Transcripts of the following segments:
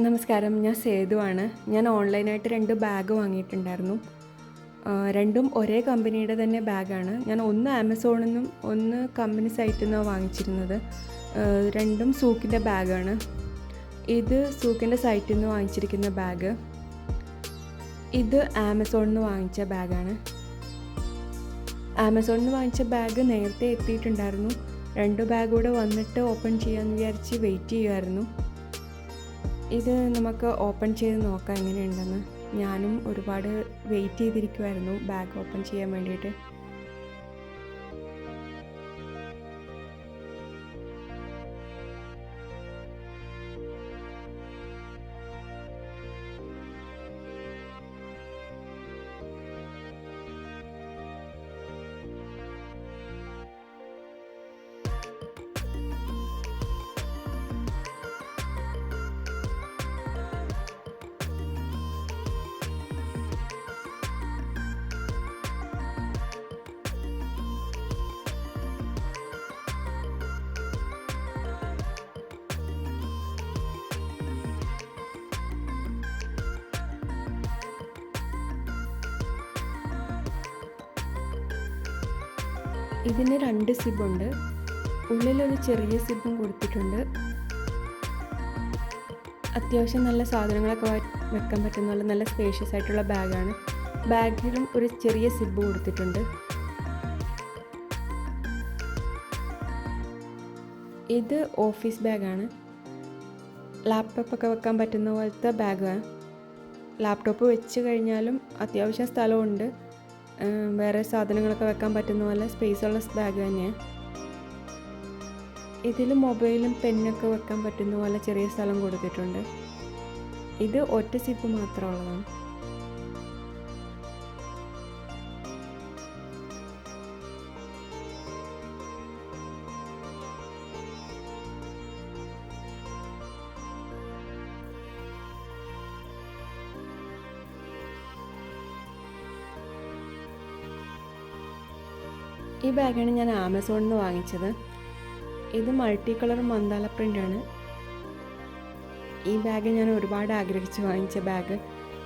നമസ്കാരം, ഞാൻ സേതുവാണ്. ഞാൻ ഓൺലൈനായിട്ട് 2 ബാഗ് വാങ്ങിയിട്ടുണ്ടായിരുന്നു. രണ്ടും ഒരേ കമ്പനിയുടെ തന്നെ ബാഗാണ്. ഞാൻ ഒന്ന് ആമസോണിൽ നിന്നും ഒന്ന് കമ്പനി സൈറ്റിൽ നിന്നാണ് വാങ്ങിച്ചിരുന്നത്. രണ്ടും സൂക്കിൻ്റെ ബാഗാണ്. ഇത് സൂക്കിൻ്റെ സൈറ്റിൽ നിന്ന് വാങ്ങിച്ചിരിക്കുന്ന ബാഗ്. ഇത് ആമസോണിൽ നിന്ന് വാങ്ങിച്ച ബാഗാണ്. ആമസോണിൽ നിന്ന് വാങ്ങിച്ച ബാഗ് നേരത്തെ എത്തിയിട്ടുണ്ടായിരുന്നു. 2 ബാഗ് കൂടെ വന്നിട്ട് ഓപ്പൺ ചെയ്യാമെന്ന് വിചാരിച്ച് വെയിറ്റ് ചെയ്യുമായിരുന്നു. ഇത് നമുക്ക് ഓപ്പൺ ചെയ്ത് നോക്കാം എങ്ങനെയുണ്ടെന്ന്. ഞാനും ഒരുപാട് വെയിറ്റ് ചെയ്തിരിക്കുമായിരുന്നു ബാഗ് ഓപ്പൺ ചെയ്യാൻ വേണ്ടിയിട്ട്. ഇതിന് 2 സിബുണ്ട്. ഉള്ളിലൊരു ചെറിയ സിബും കൊടുത്തിട്ടുണ്ട്. അത്യാവശ്യം നല്ല സാധനങ്ങളൊക്കെ വെക്കാൻ പറ്റുന്ന നല്ല സ്പേഷ്യസ് ആയിട്ടുള്ള ബാഗാണ്. ബാഗിലും ഒരു ചെറിയ സിബ് കൊടുത്തിട്ടുണ്ട്. ഇത് ഓഫീസ് ബാഗാണ്. ലാപ്ടോപ്പൊക്കെ വെക്കാൻ പറ്റുന്ന പോലത്തെ ബാഗാണ്. ലാപ്ടോപ്പ് വെച്ച് കഴിഞ്ഞാലും അത്യാവശ്യം സ്ഥലമുണ്ട്. വേറെ സാധനങ്ങളൊക്കെ വെക്കാൻ പറ്റുന്ന പോലെ സ്പേസുള്ള ബാഗ് തന്നെയാണ്. ഇതിൽ മൊബൈലും പെന്നൊക്കെ വെക്കാൻ പറ്റുന്ന പോലെ ചെറിയ സ്ഥലം കൊടുത്തിട്ടുണ്ട്. ഇത് ഒറ്റ സിപ്പ് മാത്രമുള്ളതാണ്. ഈ ബാഗാണ് ഞാൻ ആമസോണിൽ നിന്ന് വാങ്ങിച്ചത്. ഇത് മൾട്ടി കളർ മന്ദാല പ്രിൻ്റാണ്. ഈ ബാഗ് ഞാൻ ഒരുപാട് ആഗ്രഹിച്ച് വാങ്ങിച്ച ബാഗ്.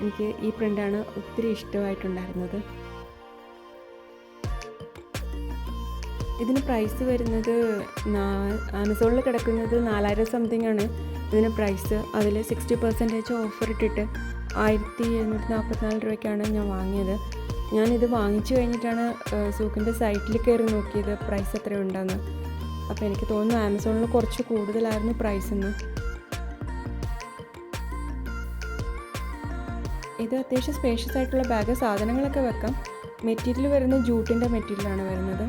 എനിക്ക് ഈ പ്രിൻ്റാണ് ഒത്തിരി ഇഷ്ടമായിട്ടുണ്ടായിരുന്നത്. ഇതിന് പ്രൈസ് വരുന്നത് ആമസോണിൽ കിടക്കുന്നത് 4000 സംതിങ് ആണ് ഇതിന് പ്രൈസ്. അതിൽ 60% ഓഫർ ഇട്ടിട്ട് 1744 രൂപയ്ക്കാണ് ഞാൻ വാങ്ങിയത്. ഞാനിത് വാങ്ങിച്ചു കഴിഞ്ഞിട്ടാണ് സൂക്കിൻ്റെ സൈറ്റിൽ കയറി നോക്കിയത് പ്രൈസ് എത്രയുണ്ടെന്ന്. അപ്പോൾ എനിക്ക് തോന്നുന്നു ആമസോണിൽ കുറച്ച് കൂടുതലായിരുന്നു പ്രൈസ് എന്ന്. ഇത് അത്യാവശ്യം സ്പേഷ്യസ് ആയിട്ടുള്ള ബാഗ്. സാധനങ്ങളൊക്കെ വെക്കാം. മെറ്റീരിയൽ വരുന്നത് ജൂട്ടിൻ്റെ മെറ്റീരിയലാണ് വരുന്നത്.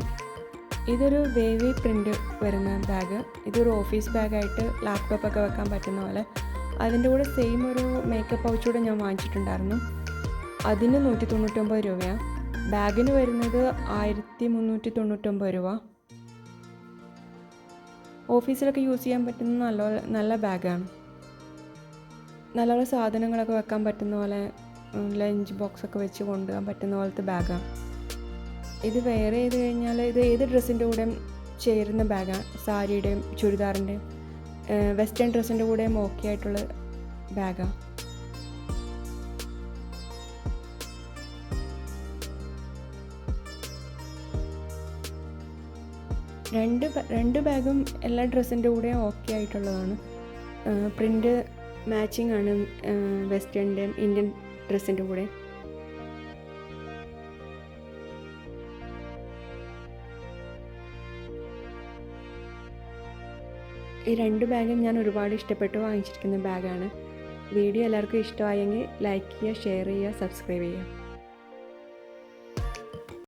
ഇതൊരു വേവി പ്രിൻ്റ് വരുന്ന ബാഗ്. ഇതൊരു ഓഫീസ് ബാഗായിട്ട് ലാപ്ടോപ്പൊക്കെ വെക്കാൻ പറ്റുന്ന പോലെ. അതിൻ്റെ കൂടെ സെയിം ഒരു മേക്കപ്പ് പൗച്ച് കൂടെ ഞാൻ വാങ്ങിച്ചിട്ടുണ്ടായിരുന്നു. അതിന് 199 രൂപയാണ്. ബാഗിന് വരുന്നത് 1399 രൂപ. ഓഫീസിലൊക്കെ യൂസ് ചെയ്യാൻ പറ്റുന്ന നല്ല ബാഗാണ്. നല്ല സാധനങ്ങളൊക്കെ വെക്കാൻ പറ്റുന്ന പോലെ ലഞ്ച് ബോക്സൊക്കെ വെച്ച് കൊണ്ടുപോകാൻ പറ്റുന്ന പോലത്തെ ബാഗാണ്. ഇത് വെയർ ചെയ്ത് കഴിഞ്ഞാൽ ഇത് ഏത് ഡ്രസ്സിൻ്റെ കൂടെയും ചേരുന്ന ബാഗാണ്. സാരിയുടെയും ചുരിദാറിൻ്റെയും വെസ്റ്റേൺ ഡ്രസ്സിൻ്റെ കൂടെയും ഓക്കെ ആയിട്ടുള്ള ബാഗാണ്. രണ്ട് ബാഗും എല്ലാ ഡ്രസ്സിൻ്റെ കൂടെയും ഓക്കെ ആയിട്ടുള്ളതാണ്. പ്രിൻ്റ് മാച്ചിങ് ആണ് വെസ്റ്റേണിൻ്റെയും ഇന്ത്യൻ ഡ്രസ്സിൻ്റെ കൂടെ. ഈ 2 ബാഗും ഞാൻ ഒരുപാട് ഇഷ്ടപ്പെട്ട് വാങ്ങിച്ചിരിക്കുന്ന ബാഗാണ്. വീഡിയോ എല്ലാവർക്കും ഇഷ്ടമായെങ്കിൽ ലൈക്ക് ചെയ്യുക, ഷെയർ ചെയ്യുക, സബ്സ്ക്രൈബ് ചെയ്യുക.